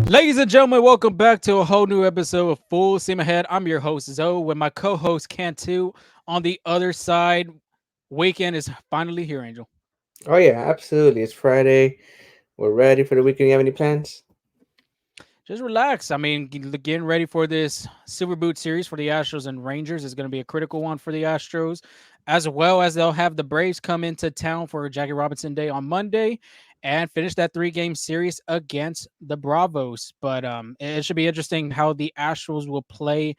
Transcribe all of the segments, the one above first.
Ladies and gentlemen, welcome back to a whole new episode of Full Steam Ahead. I'm your host, Zoe, with my co host, Cantu, on the other side. Weekend is finally here, Angel. Oh yeah, absolutely. It's Friday. We're ready for the weekend. You have any plans? Just relax. I mean, getting ready for this Silver Boot series for the Astros and Rangers is going to be a critical one for the Astros, as well as they'll have the Braves come into town for Jackie Robinson Day on Monday and finish that three-game series against the Bravos. But it should be interesting how the Astros will play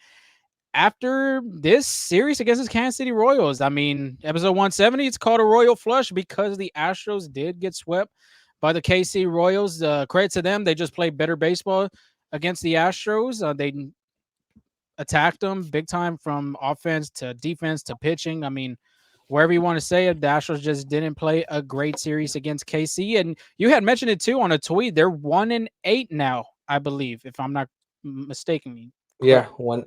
after this series against the Kansas City Royals. I mean, episode 170, it's called a Royal Flush because the Astros did get swept by the KC Royals. Credit to them, they just played better baseball against the Astros. They attacked them big time from offense to defense to pitching. I mean, wherever you want to say it, the Astros just didn't play a great series against KC. And you had mentioned it too on a tweet. They're 1-8 now, I believe, if I'm not mistaken. Yeah, Correct. one.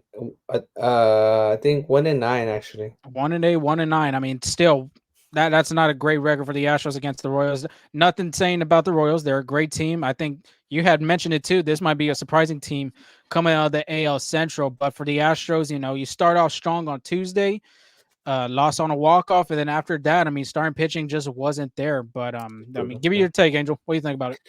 I think 1-9 actually. 1-8, 1-9. I mean, still, that's not a great record for the Astros against the Royals. Nothing saying about the Royals. They're a great team. I think you had mentioned it too. This might be a surprising team coming out of the AL Central. But for the Astros, you start off strong on Tuesday, lost on a walk off, and then after that, I mean, starting pitching just wasn't there. But I mean, Brutal. give me Yeah. your take, Angel. What do you think about it?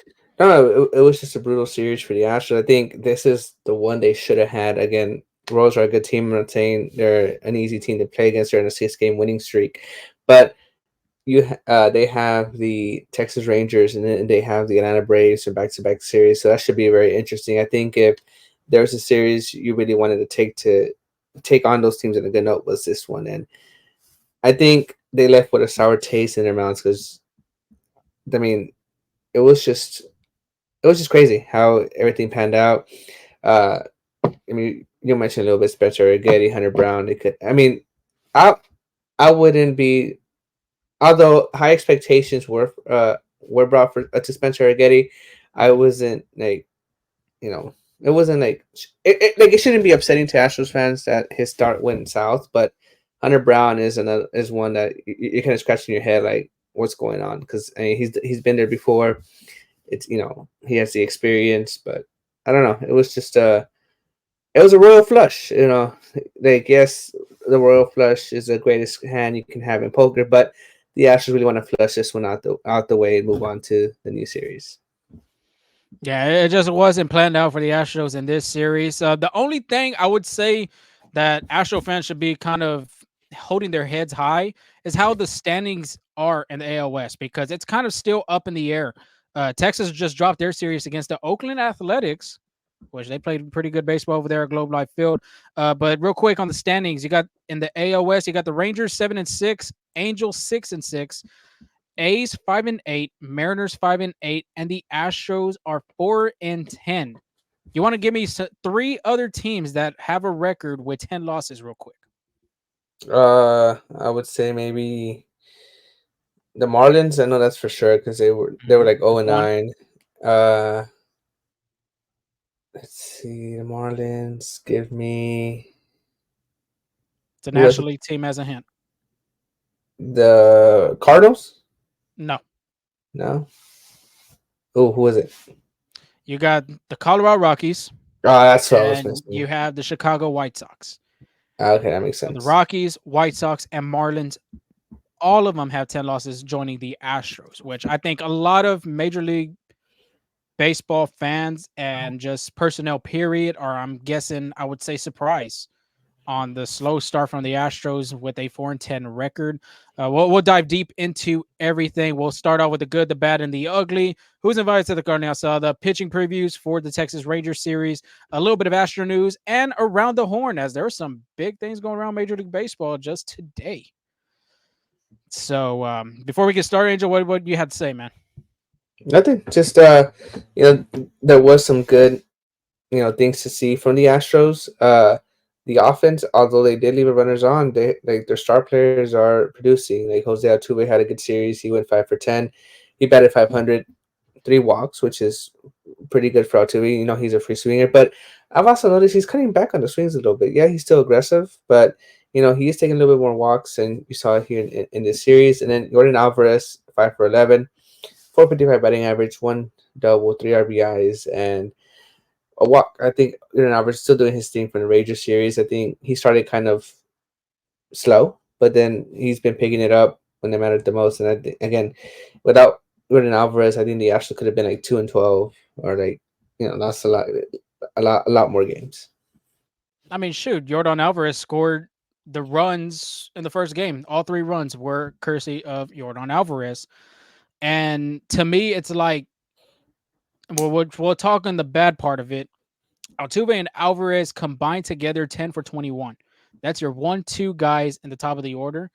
No, it was just a brutal series for the Astros. I think this is the one they should have had. Again, Royals are a good team. I'm not saying they're an easy team to play against. They're in a 6 game winning streak, but they have the Texas Rangers and then they have the Atlanta Braves in back-to-back series. So that should be very interesting. I think if there was a series you really wanted to take on those teams in a good note was this one, and I think they left with a sour taste in their mouths because I mean it was just it was just crazy how everything panned out. Uh, I mean, you mentioned a little bit Spencer Arrighetti, Hunter Brown. They could. I mean, I I wouldn't be, although high expectations were brought for to Spencer Arrighetti. I wasn't like, it wasn't like it shouldn't be upsetting to Astros fans that his start went south, but Hunter Brown is one that you're kind of scratching your head like what's going on, because I mean, he's been there before. It's, he has the experience, but I don't know. It was a royal flush. Like, yes, the royal flush is the greatest hand you can have in poker, but the Astros really want to flush this one out the way and move on to the new series. Yeah, it just wasn't planned out for the Astros in this series. The only thing I would say that Astro fans should be kind of holding their heads high is how the standings are in the AL West, because it's kind of still up in the air. Texas just dropped their series against the Oakland Athletics, which they played pretty good baseball over there at Globe Life Field. But real quick on the standings, you got in the AL West, you got the Rangers 7-6, Angels 6-6. A's 5-8, Mariners 5-8, and the Astros are 4-10. You want to give me three other teams that have a record with 10 losses, real quick? I would say maybe the Marlins. I know that's for sure because they were like That's 0 and one. 9. Uh, let's see, the Marlins. Give me It's a who has National League team as a hint. the Cardinals? No, No. Oh, who is it? you got the Colorado Rockies Oh, that's what I was and missing. you have the Chicago White Sox. Okay, that makes So the sense. Rockies, White Sox, and Marlins, all of them have 10 losses, joining the Astros, which I think a lot of Major League Baseball fans and just personnel period are, I'm guessing, I would say, surprised on the slow start from the Astros with a 4-10 record. We'll dive deep into everything. We'll start off with the good, the bad, and the ugly. Who's invited to the Carne Asada? Pitching previews for the Texas Rangers series, a little bit of Astro news, and around the horn, as there are some big things going around Major League Baseball just today. So before we get started, Angel, what you had to say, man? Nothing. Just there was some good things to see from the Astros. The offense, although they did leave the runners on, they like their star players are producing. Like Jose Altuve had a good series. He went 5 for 10. He batted 500, 3 walks, which is pretty good for Altuve. He's a free swinger, but I've also noticed he's cutting back on the swings a little bit. Yeah, he's still aggressive, but he is taking a little bit more walks, and you saw it here in this series. And then Yordan Alvarez, 5 for 11, 455 batting average, one double, three RBIs, and a walk. I think Jordan Alvarez is still doing his thing from the Rangers series. I think he started kind of slow, but then he's been picking it up when they mattered the most. And again, without Jordan Alvarez, I think the Astros could have been like 2-12 or like lost a lot more games. I mean, shoot, Yordan Alvarez scored the runs in the first game. All three runs were courtesy of Yordan Alvarez. And to me, it's like, well, we'll talk on the bad part of it. Altuve and Alvarez combined together 10 for 21. That's your 1-2 guys in the top of the order.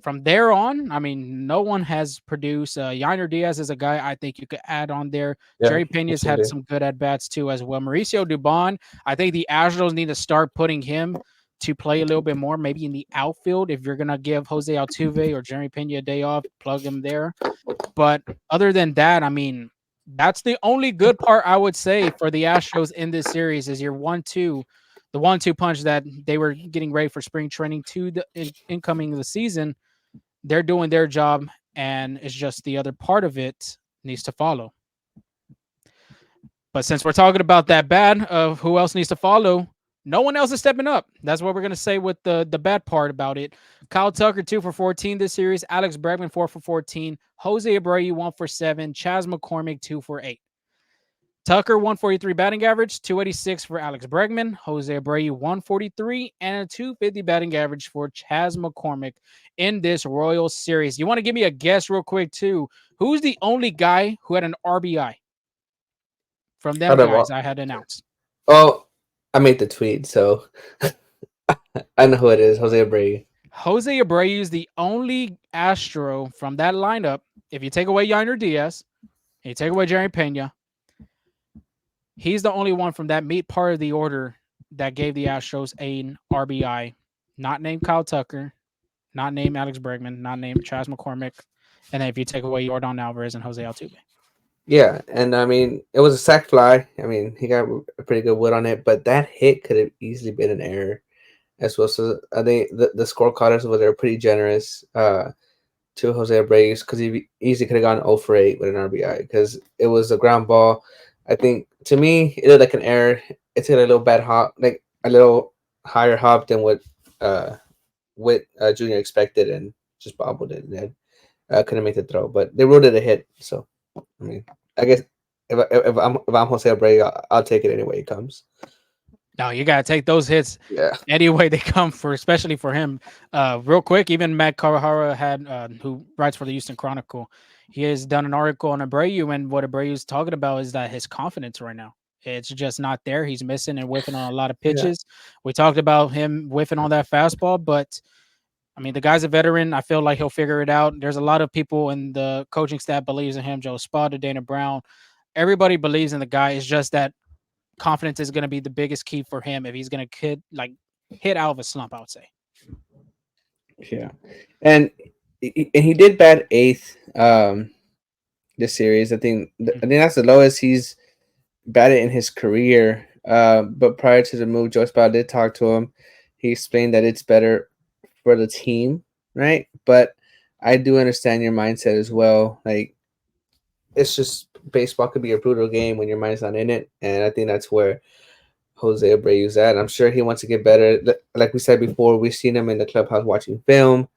From there on, I mean, no one has produced. Yainer Diaz is a guy I think you could add on there. Yeah, Jerry Pena's had absolutely. some good at bats too as well. Mauricio Dubon, I think the Astros need to start putting him to play a little bit more, maybe in the outfield. If you're gonna give Jose Altuve or Jerry Pena a day off, plug him there. But other than that, I mean, that's the only good part I would say for the Astros in this series is your 1-2, the 1-2 punch that they were getting ready for spring training to the incoming of the season. They're doing their job, and it's just the other part of it needs to follow. But since we're talking about that bad of who else needs to follow, no one else is stepping up. That's what we're gonna say with the bad part about it. Kyle Tucker 2 for 14 this series. Alex Bregman 4 for 14. Jose Abreu 1 for 7. Chas McCormick 2 for 8. Tucker 143 batting average, 286 for Alex Bregman, Jose Abreu 143, and a 250 batting average for Chas McCormick in this Royals series. You want to give me a guess real quick too? Who's the only guy who had an RBI from them Out of guys all, I had announced? oh, I made the tweet, so I know who it is. Jose Abreu. Jose Abreu is the only Astro from that lineup. If you take away Yainer Diaz, and you take away Jerry Pena, he's the only one from that meat part of the order that gave the Astros an RBI. Not named Kyle Tucker, not named Alex Bregman, not named Chas McCormick, and then if you take away Yordan Alvarez and Jose Altuve. Yeah, and I mean it was a sac fly. I mean he got a pretty good wood on it, but that hit could have easily been an error as well. So I think the scorecards were there pretty generous to Jose Abreu because he easily could have gone 0 for 8 with an RBI because it was a ground ball. I think to me it looked like an error. It's got a little bad hop, like a little higher hop than what Junior expected, and just bobbled it and then couldn't make the throw. But they ruled it a hit, so I mean, I guess if I'm Jose Abreu, I'll take it any way it comes. No, you gotta take those hits Yeah, any way they come for, especially for him. Real quick, even Matt Kawahara had, who writes for the Houston Chronicle, he has done an article on Abreu, and what Abreu is talking about is that his confidence right now, it's just not there. He's missing and whiffing on a lot of yeah, pitches. We talked about him whiffing on that fastball, but I mean, the guy's a veteran. I feel like he'll figure it out. There's a lot of people in the coaching staff believes in him. Joe Spada, Dana Brown, everybody believes in the guy. It's just that confidence is going to be the biggest key for him if he's going to hit out of a slump. I would say. yeah. And he did bat eighth this series. I think that's the lowest he's batted in his career. But prior to the move, Joe Spada did talk to him. He explained that it's better for the team, right? But I do understand your mindset as well. Like it's just baseball could be a brutal game when your mind's not in it, and I think that's where Jose Abreu's at. I'm sure he wants to get better. Like we said before, we've seen him in the clubhouse watching film.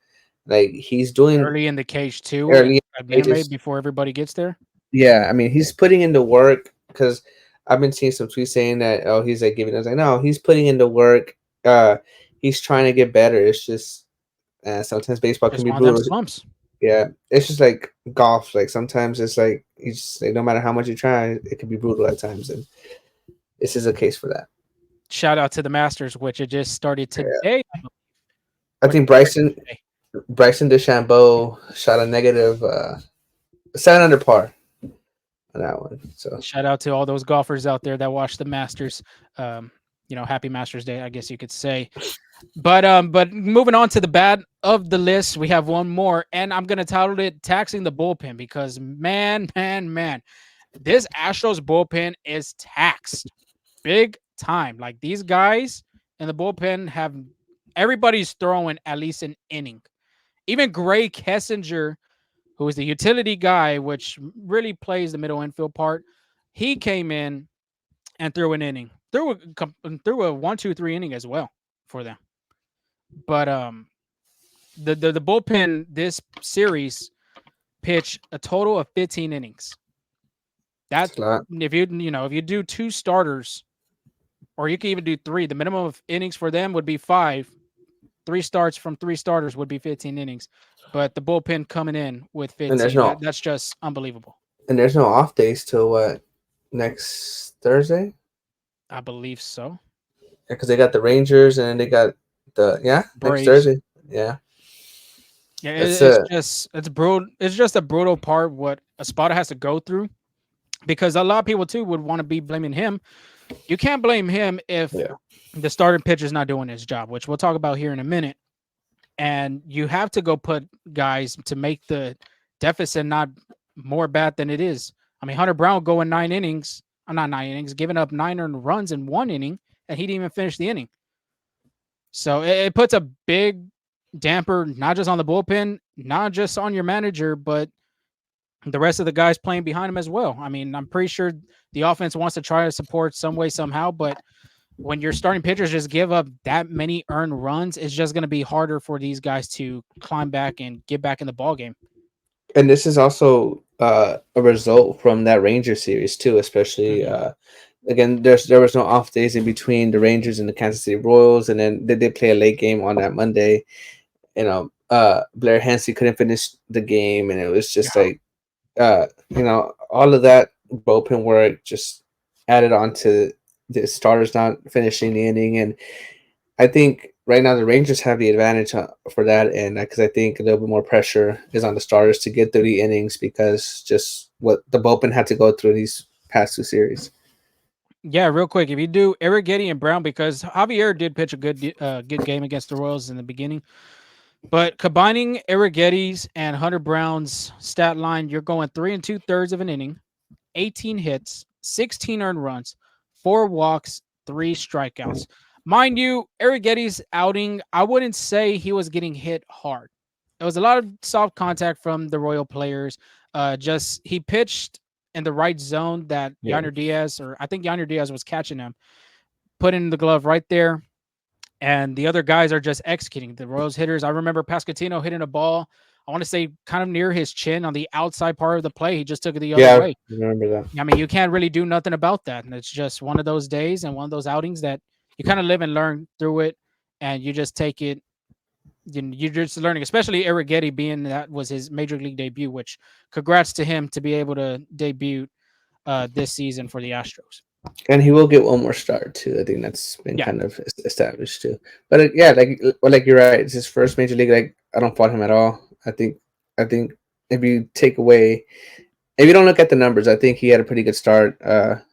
Like he's doing Early in the cage too, early at Minute Maid stages. before everybody gets there. Yeah, I mean he's putting in the work because I've been seeing some tweets saying that he's like giving us like no he's putting in the work. He's trying to get better. It's just sometimes baseball can Just be one of them brutal. slumps. Yeah, it's just like golf. Like sometimes it's like you just like no matter how much you try, it can be brutal at times, and this is a case for that. Shout out to the Masters, which it just started Yeah. today. I Or think today. Bryson DeChambeau shot a negative 7 under par on that one. So Shout out to all those golfers out there that watch the Masters. Um, happy Masters Day, I guess you could say. But moving on to the bad of the list, we have one more, and I'm gonna title it "Taxing the Bullpen" because man, this Astros bullpen is taxed big time. Like these guys in the bullpen have everybody's throwing at least an inning. Even Gray Kessinger, who is the utility guy, which really plays the middle infield part, he came in and threw an inning. Threw a 1-2-3 inning as well for them. But the bullpen this series pitched a total of 15 innings. That It's a lot. if you do two starters, or you can even do three, the minimum of innings for them would be five. Three starts from three starters would be 15 innings. But the bullpen coming in with And there's 15, no that's just unbelievable. and there's no off days till what, next Thursday? I believe so. Because they got the Rangers and they got the next Braves. Thursday. Yeah, Yeah, that's it's just it's brutal. It's just a brutal part what a spotter has to go through, because a lot of people too would want to be blaming him. You can't blame him if yeah. the starting pitcher's not doing his job, which we'll talk about here in a minute. And you have to go put guys to make the deficit not more bad than it is. I mean, Hunter Brown going 9 innings, not 9 innings, giving up 9 earned runs in 1 inning, and he didn't even finish the inning. So it puts a big damper not just on the bullpen, not just on your manager, but the rest of the guys playing behind him as well. I mean, I'm pretty sure the offense wants to try to support some way, somehow, but when your starting pitchers just give up that many earned runs, it's just going to be harder for these guys to climb back and get back in the ball game. And this is also a result from that Ranger series too, especially Hmm. again. There was no off days in between the Rangers and the Kansas City Royals, and then they did play a late game on that Monday. Blair Hansie couldn't finish the game, and it was Yeah. just like all of that bullpen work just added on to the starters not finishing the inning. And I think right now the Rangers have the advantage for that, and because I think a little bit more pressure is on the starters to get through the innings because just what the bullpen had to go through these past two series. Yeah, real quick, if you do Arrighetti and Brown, because Javier did pitch a good game against the Royals in the beginning, but combining Arrighetti's and Hunter Brown's stat line, you're going 3 2/3 of an inning, 18 hits, 16 earned runs, 4 walks, 3 strikeouts. Mind you, Arrighetti's outing, I wouldn't say he was getting hit hard. It was a lot of soft contact from the Royal players. Just he pitched in the right zone that Yeah, Yonder Diaz, or I think Yonder Diaz was catching him, put in the glove right there, and the other guys are just executing. The Royals hitters, I remember Pascatino hitting a ball, I want to say kind of near his chin on the outside part of the play. He just took it the other yeah, I way. remember that. I mean, you can't really do nothing about that. And it's just one of those days and one of those outings that you kind of live and learn through it, and you just take it. You're just learning, especially Arrighetti being that was his major league debut, which congrats to him to be able to debut this season for the Astros. And he will get one more start too. I think that's been Yeah. kind of established too. But like you're right. It's his first major league. Like I don't fault him at all. I think if you take away, if you don't look at the numbers, I think he had a pretty good start.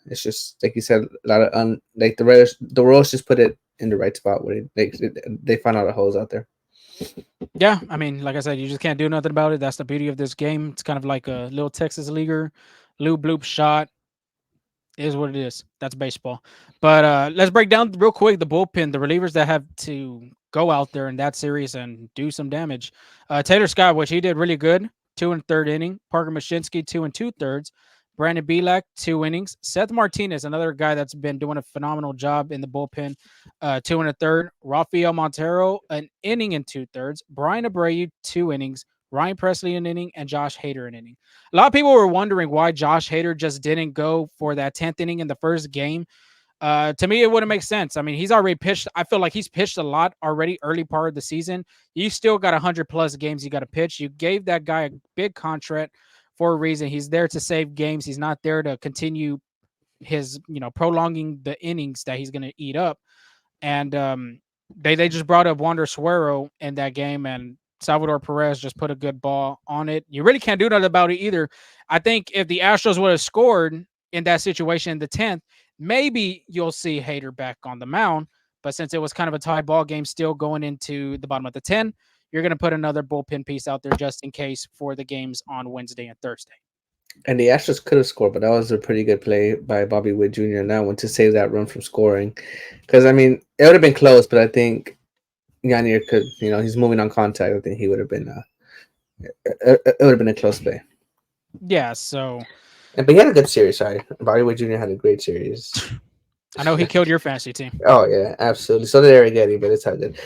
It's just like you said, a lot of like the Royals just put it in the right spot where they found all the holes out there. Yeah, I mean, like I said, you just can't do nothing about it. That's the beauty of this game. It's kind of like a little Texas leaguer, loop bloop shot. Is what it is. That's baseball. But let's break down real quick the bullpen, the relievers that have to go out there in that series and do some damage. Taylor Scott, which he did really good, 2 and 3rd inning. Parker Mashinsky, 2 and 2/3. Brandon Belak, 2 innings. Seth Martinez, another guy that's been doing a phenomenal job in the bullpen, 2 and 1/3. Rafael Montero, an inning and 2/3. Brian Abreu, 2 innings. Ryan Presley, an inning, and Josh Hader, an inning. A lot of people were wondering why Josh Hader just didn't go for that 10th inning in the first game. To me, it wouldn't make sense. I mean, he's already pitched. I feel like he's pitched a lot already early part of the season. You still got 100+ games you got to pitch. You gave that guy a big contract for a reason. He's there to save games. He's not there to continue his, prolonging the innings that he's going to eat up. And they just brought up Wander Suero in that game, and Salvador Perez just put a good ball on it. You really can't do nothing about it either. I think if the Astros would have scored in that situation in the 10th, maybe you'll see Hader back on the mound. But since it was kind of a tie ball game still going into the bottom of the 10, you're going to put another bullpen piece out there just in case for the games on Wednesday and Thursday. And the Astros could have scored, but that was a pretty good play by Bobby Witt Jr. in that one to save that run from scoring. Because I mean, it would have been close, but I think Yanir could, he's moving on contact. I think he would have been, it would have been a close play. Yeah, so But he had a good series. Sorry, Bobby Witt Jr. had a great series. I know he killed your fantasy team. Oh yeah, absolutely. So did Arrighetti, but it's all good.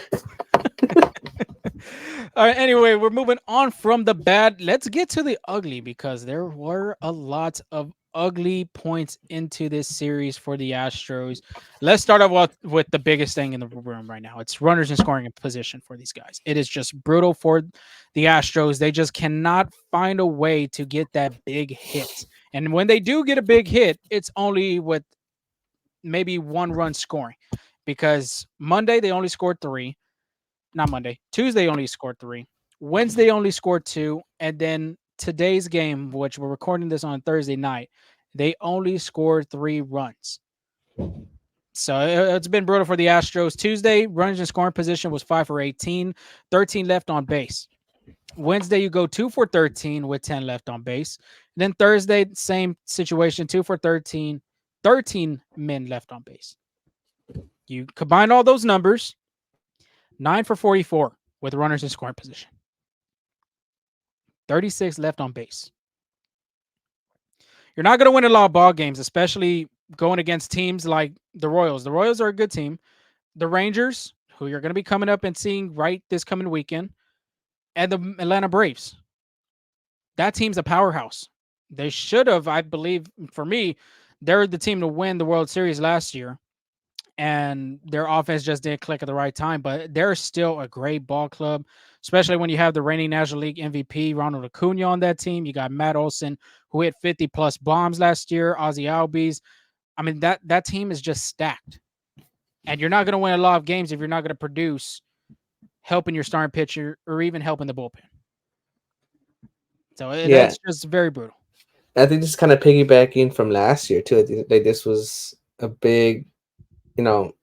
All right. Anyway, we're moving on from the bad. Let's get to the ugly because there were a lot of ugly points into this series for the Astros. Let's start off with the biggest thing in the room right now. It's runners in scoring position for these guys. It is just brutal for the Astros. They just cannot find a way to get that big hit. And when they do get a big hit, it's only with maybe one run scoring because Monday they only scored three, not Monday. Tuesday only scored three. Wednesday only scored two. And then today's game, which we're recording this on Thursday night, they only scored 3 runs. So it's been brutal for the Astros. Tuesday, runners in scoring position was 5 for 18, 13 left on base. Wednesday, you go 2 for 13 with 10 left on base. Then Thursday, same situation, 2 for 13, 13 men left on base. You combine all those numbers, 9 for 44 with runners in scoring position. 36 left on base. You're not going to win a lot of ball games, especially going against teams like the Royals. The Royals are a good team. The Rangers, who you're going to be coming up and seeing right this coming weekend, and the Atlanta Braves. That team's a powerhouse. They should have, I believe, for me, they're the team to win the World Series last year. And their offense just didn't click at the right time. But they're still a great ball club, especially when you have the reigning National League MVP Ronald Acuna on that team. You got Matt Olson, who hit 50 plus bombs last year. Ozzy Albies. I mean that team is just stacked, and you're not going to win a lot of games if you're not going to produce, helping your starting pitcher or even helping the bullpen. So Yeah, that's just very brutal. I think this is kind of piggybacking from last year too. I think like this was a big, you know,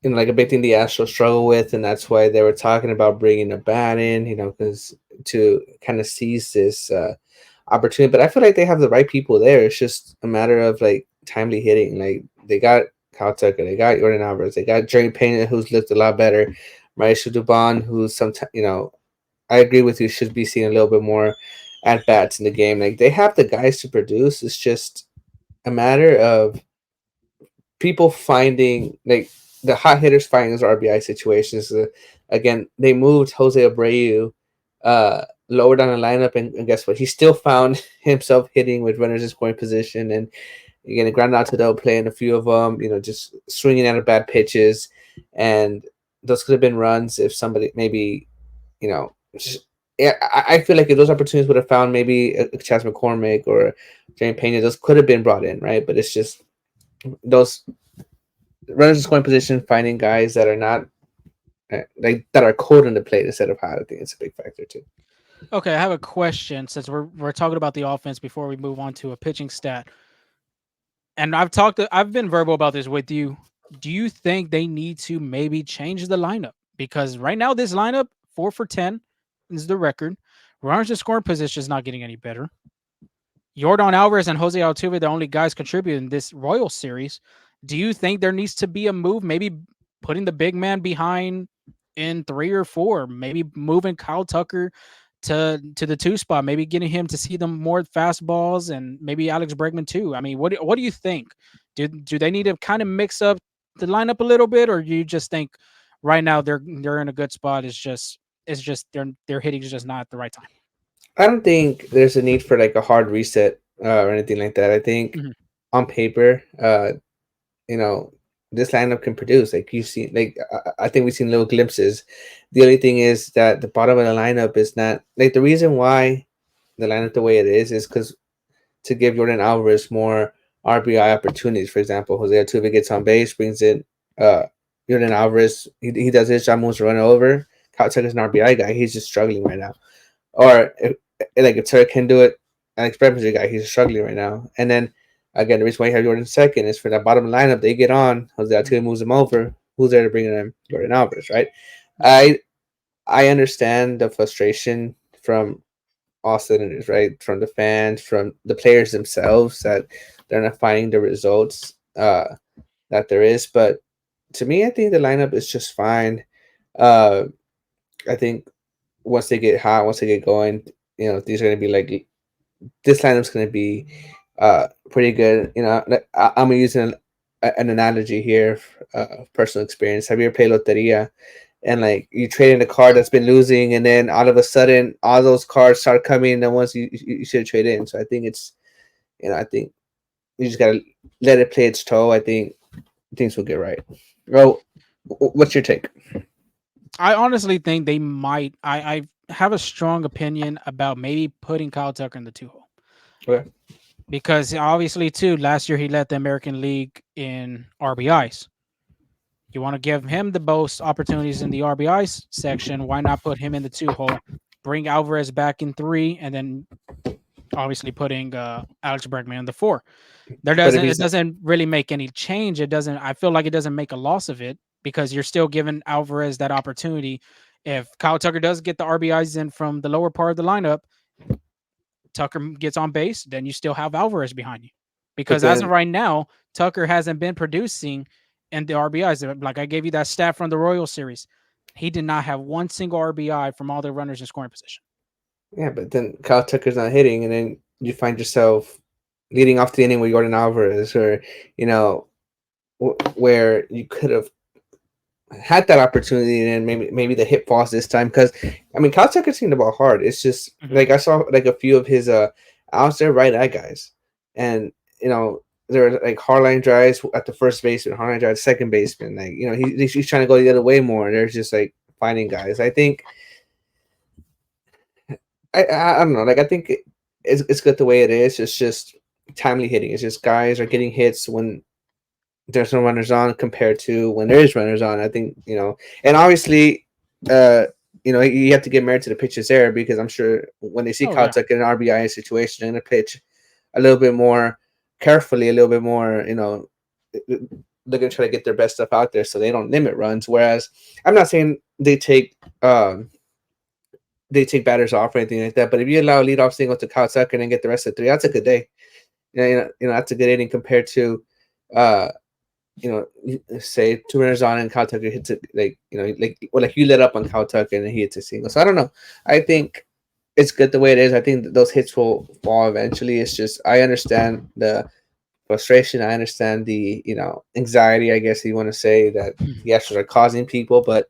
like a big thing the Astros struggle with, and that's why they were talking about bringing a bat in, because to kind of seize this opportunity. But I feel like they have the right people there. It's just a matter of like timely hitting. Like they got Kyle Tucker, they got Yordan Alvarez, they got Jerry Pena, who's looked a lot better. Mauricio Dubon, who's sometimes, I agree with you, should be seeing a little bit more at bats in the game. Like they have the guys to produce. It's just a matter of people finding like the hot hitters finding those RBI situations. Again, they moved Jose Abreu lower down the lineup, and guess what? He still found himself hitting with runners in scoring position, and again, ground out to the playing a few of them. Just swinging out of bad pitches, and those could have been runs if somebody maybe, just, yeah, I feel like if those opportunities would have found maybe a Chas McCormick or Jerry Pena, those could have been brought in, right? But it's just those runners in scoring position, finding guys that are not like that are cold in the plate instead of hot. I think it's a big factor too. Okay, I have a question since we're talking about the offense before we move on to a pitching stat. And I've been verbal about this with you. Do you think they need to maybe change the lineup? Because right now this lineup, 4 for 10 is the record. Runners in scoring position is not getting any better. Yordan Alvarez and Jose Altuve, the only guys contributing in this Royal series. Do you think there needs to be a move, maybe putting the big man behind in 3 or 4, maybe moving Kyle Tucker to the 2 spot, maybe getting him to see them more fastballs, and maybe Alex Bregman too? I mean, what do you think? Do they need to kind of mix up the lineup a little bit, or do you just think right now they're in a good spot? It's just their hitting is just not at the right time. I don't think there's a need for like a hard reset or anything like that. I think Mhm. on paper, you know, this lineup can produce. Like you see, like I think we've seen little glimpses. The only thing is that the bottom of the lineup is not like the reason why the lineup the way it is because to give Jordan Alvarez more RBI opportunities. For example, Jose Altuve gets on base, brings in uh Jordan Alvarez. He does his job, moves to run over. Kyle Tucker's an RBI guy. He's just struggling right now. Or like if Turk can do it, Alex Bregman's a guy. He's struggling right now. And then again, the reason why you have Jordan second is for that bottom lineup. They get on. Jose Altuve moves him over. Who's there to bring in Jordan Alvarez, right? I I understand the frustration from all cylinders, right? From the fans, from the players themselves that they're not finding the results that there is. But to me, I think the lineup is just fine. Uh, I think once they get hot, once they get going, these are gonna be like this lineup's gonna be pretty good. I'm using an analogy here, of personal experience. Have you ever played loteria and like you trade in a card that's been losing, and then all of a sudden all those cards start coming, and once you should trade in. So I think it's, I think you just gotta let it play its toe. I think things will get right. Well, what's your take? I honestly think they might. I have a strong opinion about maybe putting Kyle Tucker in the two hole Okay. because obviously too last year he led the American League in RBIs. You want to give him the most opportunities in the RBIs section. Why not put him in the two hole? Bring Alvarez back in three, and then obviously putting Alex Bregman in the four. But if It he's doesn't really make any change. It doesn't. I feel like it doesn't make a loss of it because you're still giving Alvarez that opportunity. If Kyle Tucker does get the RBIs in from the lower part of the lineup, Tucker gets on base, then you still have Alvarez behind you. but Because as of then right now, Tucker hasn't been producing in the RBIs. Like I gave you that stat from the Royal series. He did not have one single RBI from all the runners in scoring position. yeah, but then Kyle Tucker's not hitting, and then you find yourself leading off the inning with Jordan Alvarez, or you know, where you could have had that opportunity, and then maybe the hit falls this time. Because I mean, Kyle Tucker's hitting the ball hard. It's just Mhm. like I saw like a few of his outs there right at guys, and you know. There are like hardline drives at the first baseman, hardline drives second baseman. Like he's trying to go the other way more. There's just like finding guys. I think I don't know. Like I think it's good the way it is. It's just timely hitting. It's just guys are getting hits when there's no runners on compared to when there is runners on. I think and obviously, uh, you have to get married to the pitches there because I'm sure when they see Oh yeah. Caltech in an RBI situation, they're gonna pitch a little bit more carefully, a little bit more. They're gonna try to get their best stuff out there so they don't limit runs. Whereas I'm not saying they take batters off or anything like that. But if you allow a leadoff single to Kyle Tucker and then get the rest of three, that's a good day. That's a good inning compared to, uh, say two runners on and Kyle Tucker hits it like you let up on Kyle Tucker and then he hits a single. So I don't know. I think it's good the way it is. I think that those hits will fall eventually. It's just I understand the frustration. I understand the anxiety. I guess you want to say that the Astros are causing people, but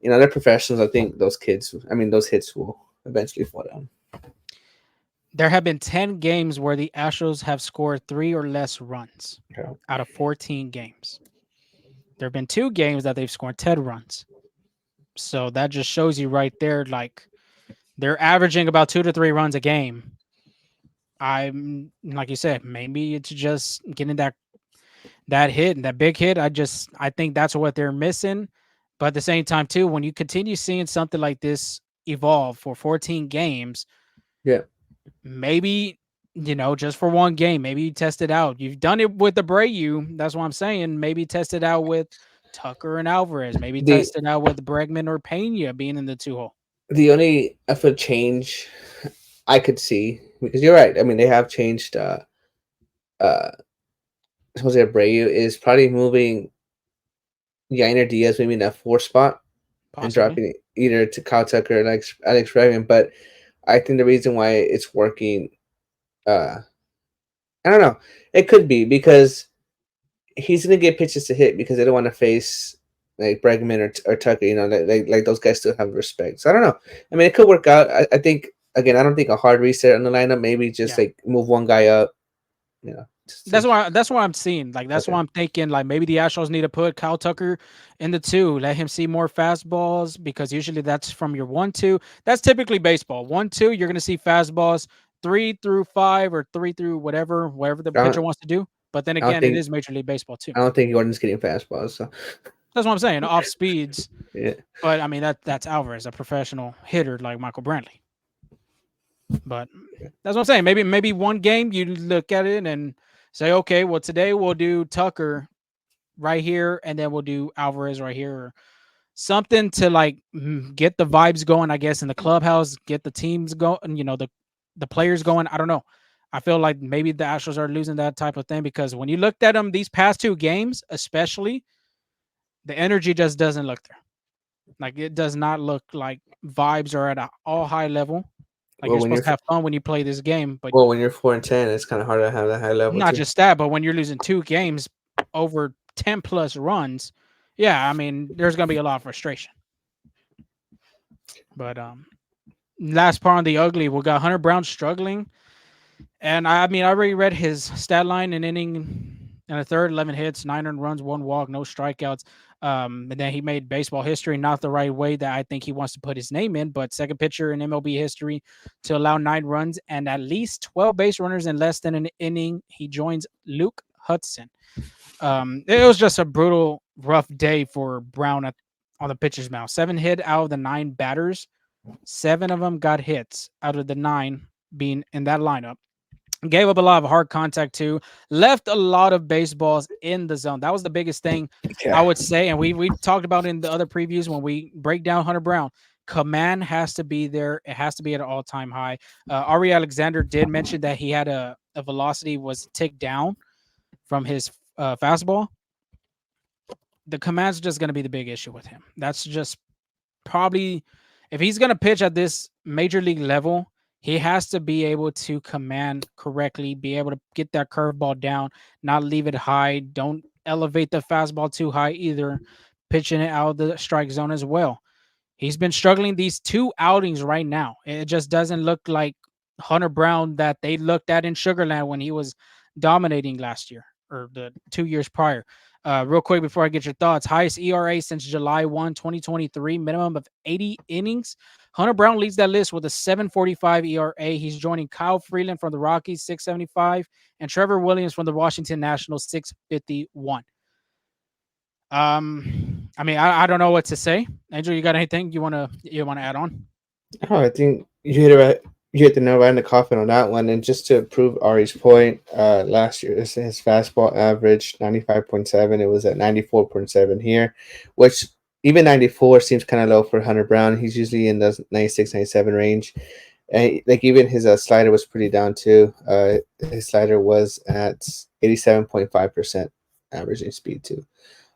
they're professionals. I think those hits will eventually fall down. There have been 10 games where the Astros have scored 3 or less runs Yeah. out of 14 games. There have been 2 games that they've scored 10 runs. So that just shows you right there, like they're averaging about 2 to 3 runs a game. I'm like you said, maybe it's just getting that hit and that big hit. I think that's what they're missing. But at the same time, too, when you continue seeing something like this evolve for 14 games, Yeah. maybe just for one game, maybe you test it out. You've done it with the Abreu. That's what I'm saying. Maybe test it out with Tucker and Alvarez. Maybe The test it out with Bregman or Pena being in the two hole. the only effort change I could see because you're right. I mean, they have changed. Uh, Jose Abreu is probably moving Yainer Diaz maybe in that four spot and Possibly. dropping it either to Kyle Tucker or Alex Bregman. But I think the reason why it's working, uh, I don't know. It could be because he's gonna get pitches to hit because they don't want to face like Bregman or Tucker. Like those guys still have respect. So I don't know. I mean, it could work out. I think again, I don't think a hard reset on the lineup. Maybe just Yeah. like move one guy up. You know, That's why I'm seeing. Like that's why okay. I'm thinking like maybe the Astros need to put Kyle Tucker in the two, let him see more fastballs because usually that's from your 1-2. That's typically baseball. 1-2, you're gonna see fastballs 3 through 5 or 3 through whatever the I pitcher don't, wants to do. But then I don't again, it think is Major League Baseball too. I don't think Jordan's getting fastballs. So That's what I'm saying. Off speeds. yeah, But I mean that's Alvarez, a professional hitter like Michael Brantley. But that's what I'm saying. Maybe one game you look at it and say, okay, well today we'll do Tucker right here, and then we'll do Alvarez right here, or something to like get the vibes going. I guess in the clubhouse, get the teams going. The players going. I don't know. I feel like maybe the Astros are losing that type of thing because when you looked at them these past 2 games, especially, the energy just doesn't look there. Like it does not look like vibes are at an all high level. Like well you're when supposed you're to have fun when you play this game, but well when you're 4-10, it's kind of hard to have that high level not too. just that, but when you're losing 2 games over 10 plus runs, yeah, I mean, there's going to be a lot of frustration. But last part on the ugly, we got Hunter Brown struggling. And I mean, I already read his stat line in inning and a third, 11 hits, 9 earned runs, 1 walk, no strikeouts. And then he made baseball history, not the right way that I think he wants to put his name in, but second pitcher in MLB history to allow 9 runs and at least 12 base runners in less than an inning. He joins Luke Hudson. It was just a brutal, rough day for Brown on the pitcher's mound. 7 hit out of the 9 batters. 7 of them got hits out of the 9 being in that lineup. Gave up a lot of hard contact too. Left a lot of baseballs in the zone. That was the biggest thing I Yeah. would say. And we talked about in the other previews when we break down Hunter Brown. Command has to be there. It has to be at an all-time high. Ari Alexander did mention that he had a velocity was ticked down from his fastball. The command's just going to be the big issue with him. That's just probably if he's going to pitch at this major league level, he has to be able to command correctly, be able to get that curveball down, not leave it high. Don't elevate the fastball too high either, pitching it out of the strike zone as well. He's been struggling these 2 outings right now. It just doesn't look like Hunter Brown that they looked at in Sugarland when he was dominating last year or the 2 years prior. Real quick before I get your thoughts, highest ERA since July 1, 2023, minimum of 80 innings. Hunter Brown leads that list with a 7.45 ERA. He's joining Kyle Freeland from the Rockies, 6.75, and Trevor Williams from the Washington Nationals, 6.51. I mean, I don't know what to say. Angel, you got anything you wanna add on? Oh, I think you hit it right. You hit the nail right in the coffin on that one. And just to prove Ari's point, last year his fastball average 95.7. It was at 94.7 here, which even 94 seems kind of low for Hunter Brown. He's usually in the 96, 97 range. And like even his slider was pretty down too. His slider was at 87.5% averaging speed too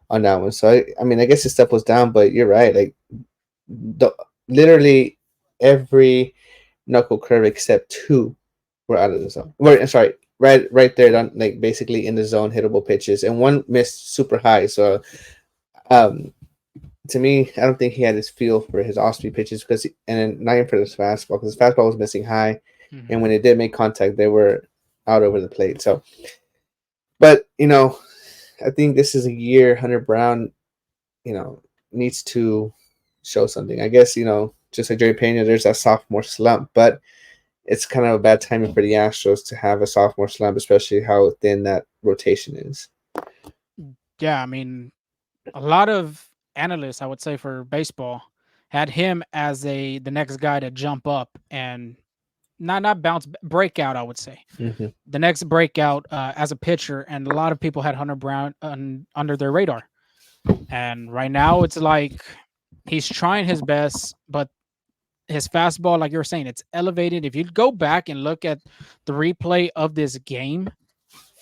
on that one. So I mean, I guess his stuff was down, but you're right. Like the literally every knuckle curve except 2 were out of the zone. Right, sorry, right there, done, like basically in the zone, hittable pitches, and one missed super high. So, um, to me, I don't think he had his feel for his off-speed pitches and then not even for his fastball because his fastball was missing high, and Mhm. when it did make contact, they were out over the plate. So, but I think this is a year Hunter Brown, needs to show something. I guess just like Jerry Pena, there's that sophomore slump, but it's kind of a bad timing for the Astros to have a sophomore slump, especially how thin that rotation is. Yeah, I mean, a lot of analysts, I would say, for baseball, had him as the next guy to jump up and not bounce breakout. I would say Mm-hmm. the next breakout as a pitcher, and a lot of people had Hunter Brown under their radar. And right now, it's like he's trying his best, but his fastball, like you were saying, it's elevated. If you go back and look at the replay of this game,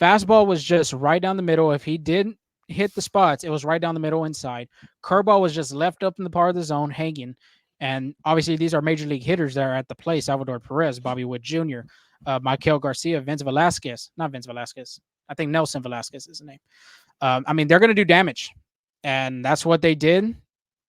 fastball was just right down the middle. If he didn't hit the spots, it was right down the middle inside. Curveball was just left up in the part of the zone hanging. And obviously, these are major league hitters that are at the play: Salvador Perez, Bobby Wood Jr., Michael Garcia, Vince Velasquez. Not Vince Velasquez. I think Nelson Velasquez is the name. I mean, they're going to do damage. And that's what they did.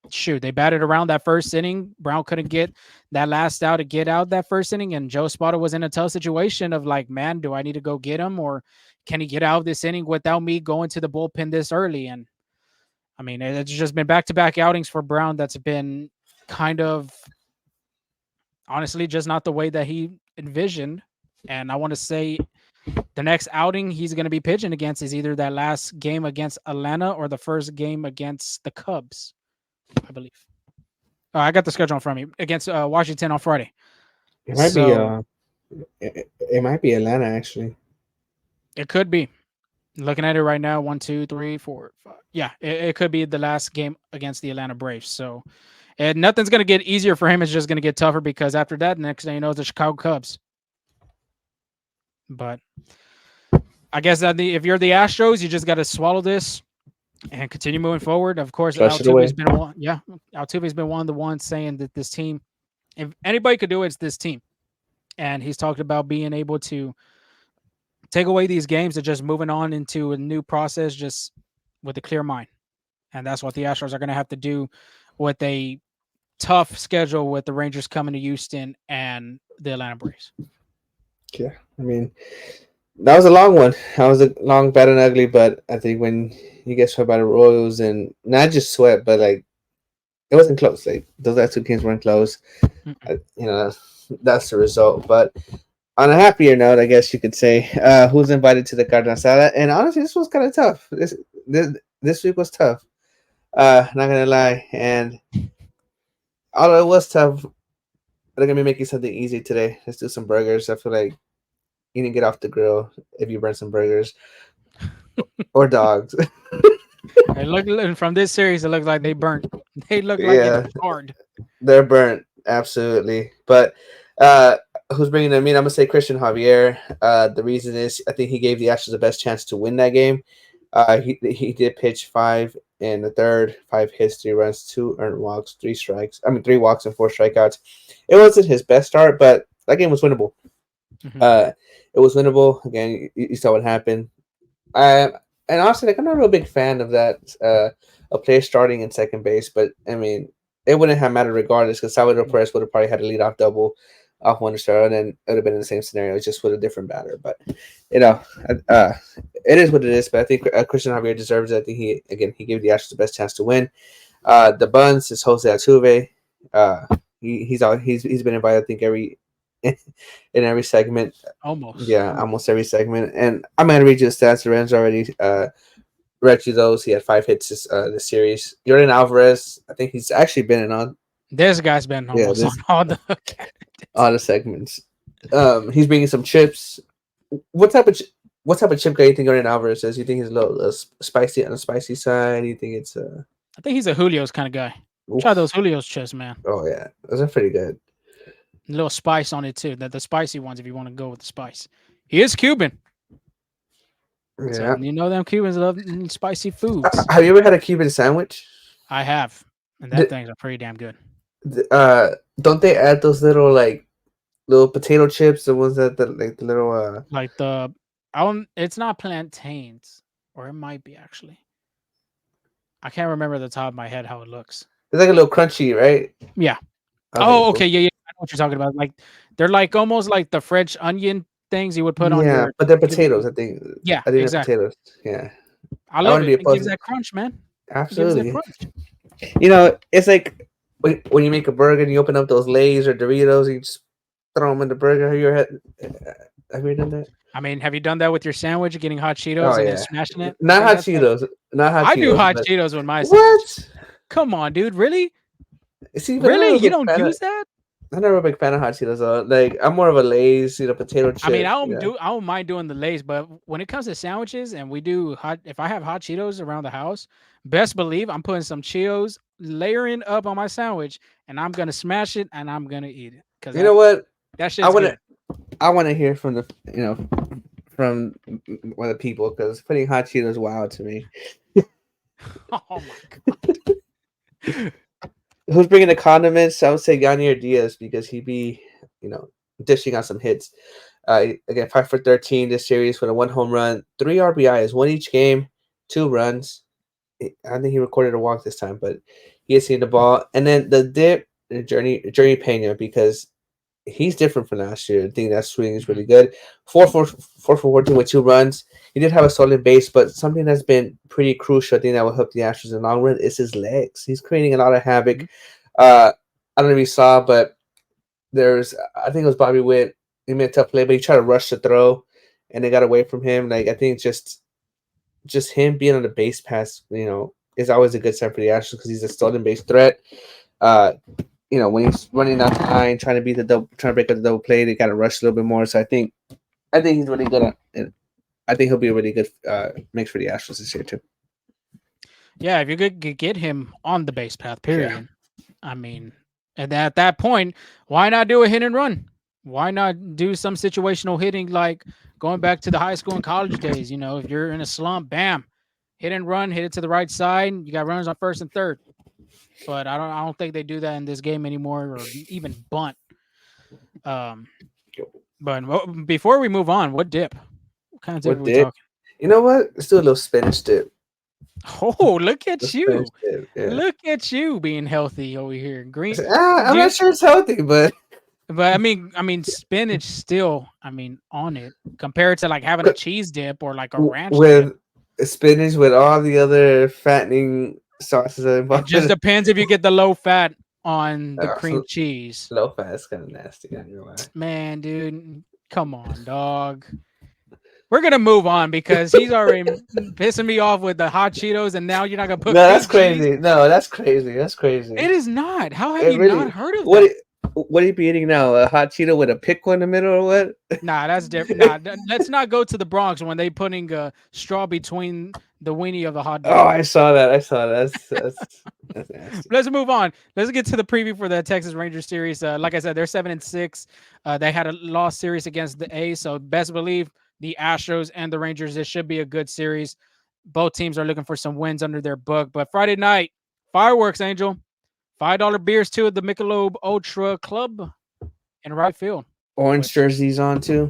Shoot, they batted around that first inning. Brown couldn't get that last out to get out that first inning, and Joe Spada was in a tough situation of like, man, do I need to go get him, or can he get out of this inning without me going to the bullpen this early? And I mean, it's just been back-to-back outings for Brown that's been kind of honestly just not the way that he envisioned. And I want to say the next outing he's going to be pitching against is either that last game against Atlanta or the first game against the Cubs, I believe. I got the schedule in front of me against Washington on Friday. It might be So it might be Atlanta actually. it could be. Looking at it right now, 1, 2, 3, 4, 5. Yeah, it could be the last game against the Atlanta Braves. So and nothing's going to get easier for him. It's just going to get tougher because after that, next thing you know, it's the Chicago Cubs. But I guess that if you're the Astros, you just got to swallow this and continue moving forward. Of course, Flush it Altuve's away. been one. Yeah, Altuve's been one of the ones saying that this team, if anybody could do it, it's this team. And he's talked about being able to take away these games and just moving on into a new process, just with a clear mind. And that's what the Astros are going to have to do with a tough schedule with the Rangers coming to Houston and the Atlanta Braves. Yeah, I mean, that was a long one. That was a long, bad, and ugly. But I think when you get swept by the Royals, and not just swept, but like it wasn't close. Like those last two games weren't close. Mm-mm. You know, that's the result. But on a happier note, I guess you could say, who's invited to the Carne Asada? And honestly, this was kind of tough. This week was tough. Not gonna lie, and although it was tough, they're gonna be making something easy today. Let's do some burgers. I feel like you didn't get off the grill if you burn some burgers or dogs. It from this series, it looks like they burnt. They look like it Yeah, hard. they're burnt absolutely. But uh, who's bringing them in? I'm gonna say Christian Javier. The reason is I think he gave the Astros the best chance to win that game. He did pitch five in the third, 5 hits, 3 runs, 2 earned walks, 3 strikes. I mean 3 walks and 4 strikeouts. It wasn't his best start, but that game was winnable. Mhm. Uh, it was winnable. Again, you saw what happened. I and honestly, like I'm not a real big fan of that. A player starting in second base, but I mean, it wouldn't have mattered regardless because Salvador Perez would have probably had a leadoff double off one star, and then it would have been in the same scenario, just with a different batter. But you know, uh, it is what it is. But I think Christian Javier deserves it. I think he gave the Astros the best chance to win. The Buns is Jose Altuve. He's been invited. I think every in every segment. Almost. Yeah, almost every segment. And I'm gonna read you the stats. Lorenzo already read you those. He had 5 hits this series. Yordan Alvarez, I think he's actually been in on This guy's been yeah almost on this all the candidates. all the segments. He's bringing some chips. What type of what type of chip guy you think Yordan Alvarez is? You think he's a little spicy on the spicy side? You think it's I think he's a Julio's kind of guy. Try oof. those Julio's chips, man. Oh yeah, those are pretty good. A little spice on it too. The spicy ones, if you want to go with the spice. He is Cuban, so Yeah. you know them Cubans love spicy foods. Have you ever had a Cuban sandwich? I have, and them D- things are pretty damn good. don't they add those little like little potato chips? The ones that the like the little Like the, I don't. It's not plantains, or it might be actually. I can't remember the top of my head how it looks. it's like a little crunchy, right? Yeah. Okay, Oh, cool. okay. Yeah, yeah. I know what you're talking about. Like they're like almost like the French onion things you would put on Yeah, your but they're Cuban potatoes. food. I Yeah, think they're exactly. potatoes. Yeah, I I love wouldn't it. be It gives opposed. that crunch, man. It gives that Absolutely. crunch. You know, it's like when you make a burger and you open up those Lay's or Doritos, you just throw them in the burger. Have you done that? I mean, have you done that with your sandwich, getting hot Oh Cheetos and then yeah, smashing it? I not think hot that's like Cheetos, not hot I do Cheetos, hot but Cheetos with my sandwich. what? Come on, dude. Really? See, but I'm not Really? a You big don't fan of. use that? I'm not a big fan of hot Cheetos. Though. Like I'm more of a Lay's, potato I mean, chip. Yeah, I don't mind doing the Lay's, but when it comes to sandwiches and we do hot, if I have hot Cheetos around the house, best believe I'm putting some Cheetos layering up on my sandwich, and I'm gonna smash it and I'm gonna eat it because you know what? that I shit's want to. good. I want to hear from the from one of the people because putting hot Cheetos is wild to me. Oh my god. Who's bringing the condiments? I would say Yanier Diaz because he'd be, you know, dishing out some hits. Again, 5 for 13 this series with a 1 home run, 3 RBIs, one each game, 2 runs. I think he recorded a walk this time, but he has seen the ball. And then the dip, Journey Pena because he's different from last year. I think that swing is Mhm, really good. 4 for 14 with 2 runs. He did have a solid base, but something that's been pretty crucial, I think that will help the Astros in the long run is his legs. He's creating a lot of havoc. mhm. I don't know if you saw, but I think it was Bobby Witt. He made a tough play, but he tried to rush the throw, and they got away from him. Like I think just him being on the base pass, is always a good sign for the Astros because he's a stolen base threat. Uh, when he's running down the line, trying to break up the double play, they got to rush a little bit more. So I think he's really good at. I think he'll be a really good mix for the Astros this year too. Yeah, if you could get him on the base path, Yeah, period. I mean, and at that point, why not do a hit and run? Why not do some situational hitting like going back to the high school and college days? You know, if you're in a slump, bam, hit and run, hit it to the right side. You got runners on first and third. But I don't think they do that in this game anymore, or even bunt. Um, but before we move on, what dip? kind of dip What are we dip? talking? You know what? Let's do a little spinach dip. Oh, look The at spinach you. dip. Yeah. Look at you being healthy over here. Green. I'm Do not you, sure it's healthy, but but I mean, spinach still. I mean, on it compared to like having a cheese dip or like a ranch dip. with spinach with all the other fattening sauces that It involved just in it. depends if you get the low fat on the cream So cheese. low fat is kind of nasty. I know why. Man, dude, come on, dog. We're gonna move on because he's already pissing me off with the hot Cheetos, and now you're not gonna put No, that's cream cheese. crazy. No, that's crazy. That's crazy. It is not. How have It you not really. heard of What? that? What are you be eating now? A hot Cheeto with a pickle in the middle, or what? Nah, that's different. Nah, let's not go to the Bronx when they putting a straw between the weenie of the hot Oh, dog. I saw that. I saw that. That's nasty. Let's move on. Let's get to the preview for the Texas Rangers series. Like I said, they're 7-6. They had a lost series against the A's, so best believe the Astros and the Rangers. This should be a good series. Both teams are looking for some wins under their book. But Friday night, fireworks, Angel. $5 beers too at the Michelob Ultra Club in right field. Orange Which, jerseys on too.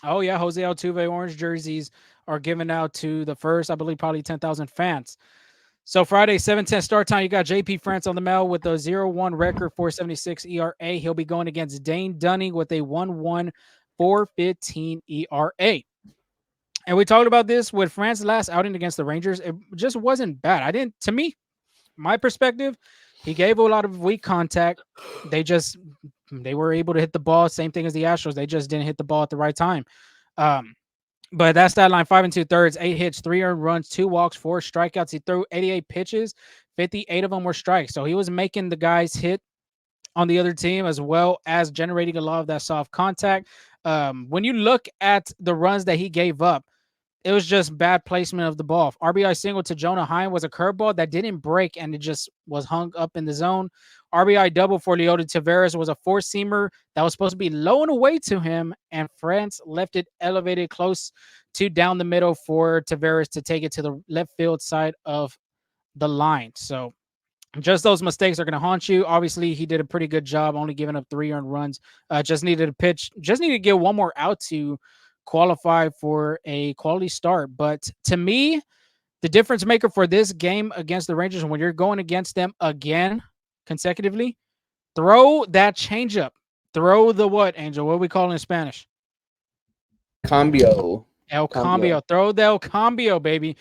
oh yeah, Jose Altuve orange jerseys are given out to the first, I believe, probably 10,000 fans. So Friday, 7:10 start time. You got JP France on the mound with a 0-1 record, 4.76 ERA. He'll be going against Dane Dunning with a 1-1, 4.15 ERA. And we talked about this with France's last outing against the Rangers. It just wasn't bad. To me, my perspective, he gave a lot of weak contact. They were able to hit the ball. Same thing as the Astros. They just didn't hit the ball at the right time. Um, but that stat line, 5 2/3, 8 hits, 3 earned runs, 2 walks, 4 strikeouts. He threw 88 pitches, 58 of them were strikes. So he was making the guys hit on the other team as well as generating a lot of that soft contact. When you look at the runs that he gave up, it was just bad placement of the ball. RBI single to Jonah Heim was a curveball that didn't break and it just was hung up in the zone. RBI double for Leody Taveras was a four-seamer that was supposed to be low and away to him, and France left it elevated close to down the middle for Taveras to take it to the left field side of the line. So just those mistakes are going to haunt you. Obviously, he did a pretty good job, only giving up 3 earned runs. Just needed a pitch, just needed to get one more out to qualify for a quality start. But to me, the difference maker for this game against the Rangers, when you're going against them again consecutively, throw that changeup. Throw the what, Angel? What do we call it in Spanish? Cambio. El Cambio. Cambio. Throw the El Cambio, baby.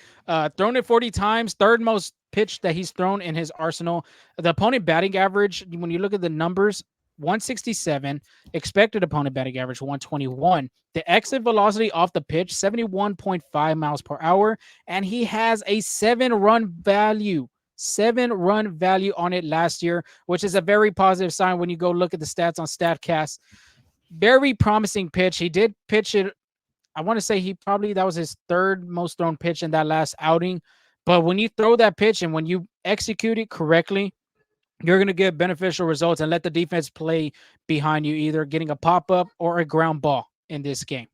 Thrown it 40 times, third most pitch that he's thrown in his arsenal. The opponent batting average, when you look at the numbers, 167. Expected opponent batting average, 121. The exit velocity off the pitch, 71.5 miles per hour. And he has a 7-run value. 7-run value on it last year, which is a very positive sign when you go look at the stats on StatCast. Very promising pitch. He did pitch it, I want to say that was his third most thrown pitch in that last outing. But when you throw that pitch and when you execute it correctly, you're going to get beneficial results and let the defense play behind you, either getting a pop up or a ground ball in this game.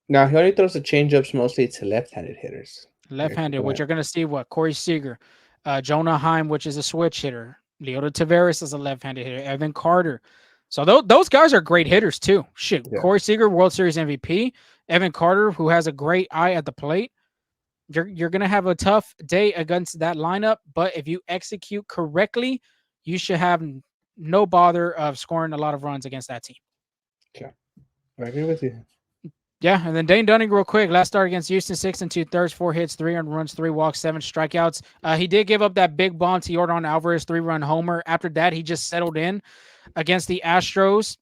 Now he only throws the changeups mostly to left-handed hitters. Left-handed, which you're going to see what Corey Seager, Jonah Heim, which is a switch hitter, Leody Taveras is a left-handed hitter, Evan Carter. So those guys are great hitters too. Shit, Yeah. Corey Seager, World Series MVP, Evan Carter, who has a great eye at the plate. You're gonna have a tough day against that lineup, but if you execute correctly, you should have no bother of scoring a lot of runs against that team. Okay. I agree with you. Yeah, and then Dane Dunning, real quick. Last start against Houston, 6 2/3, 4 hits, 3 earned runs, 3 walks, 7 strikeouts. He did give up that big bomb to Yordan Alvarez, 3-run homer. After that, he just settled in against the Astros.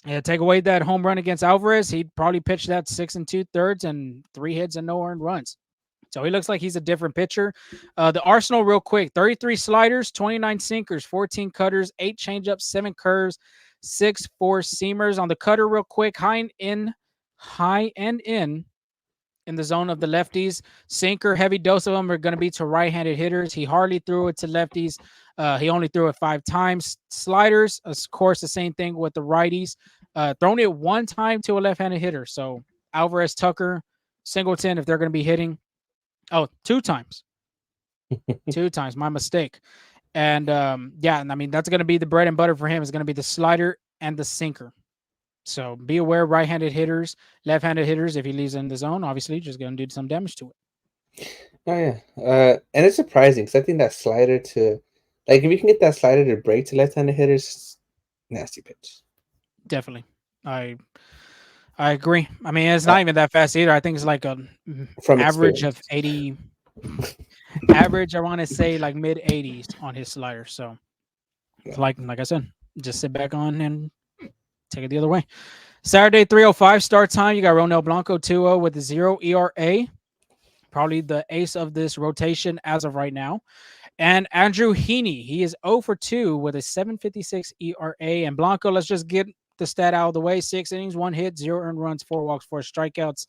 Take away that home run against Alvarez, he'd probably pitch that 6 2/3 and 3 hits and no earned runs. So he looks like he's a different pitcher. The arsenal, real quick: 33 sliders, 29 sinkers, 14 cutters, 8 changeups, 7 curves, 6 4-seamers. On the cutter, real quick: high and in the zone of the lefties. Sinker, heavy dose of them are going to be to right-handed hitters. He hardly threw it to lefties. He only threw it 5 times. Sliders, of course, the same thing with the righties. Thrown it 1 time to a left-handed hitter. So Alvarez, Tucker, Singleton, if they're going to be hitting. Oh, 2 times. 2 times. My mistake. And yeah, I mean, that's going to be the bread and butter for him. Is going to be the slider and the sinker. So be aware, right-handed hitters, left-handed hitters. If he leaves in the zone, obviously, just going to do some damage to it. Oh yeah, and it's surprising because I think that slider to, like, if you can get that slider to break to left-handed hitters, nasty pitch. Definitely, I I agree. I mean, it's Uh, not even that fast either. I think it's like a from average of experience. 80, average. I want to say like mid 80s on his slider. So, Yeah. like I said, just sit back on and take it the other way. Saturday 3:05 start time. You got Ronel Blanco 2-0 with a 0 ERA. Probably the ace of this rotation as of right now. And Andrew Heaney, he is 0 for 2 with a 7.56 ERA. And Blanco, let's just get the stat out of the way: 6 innings, 1 hit, 0 earned runs, 4 walks, 4 strikeouts.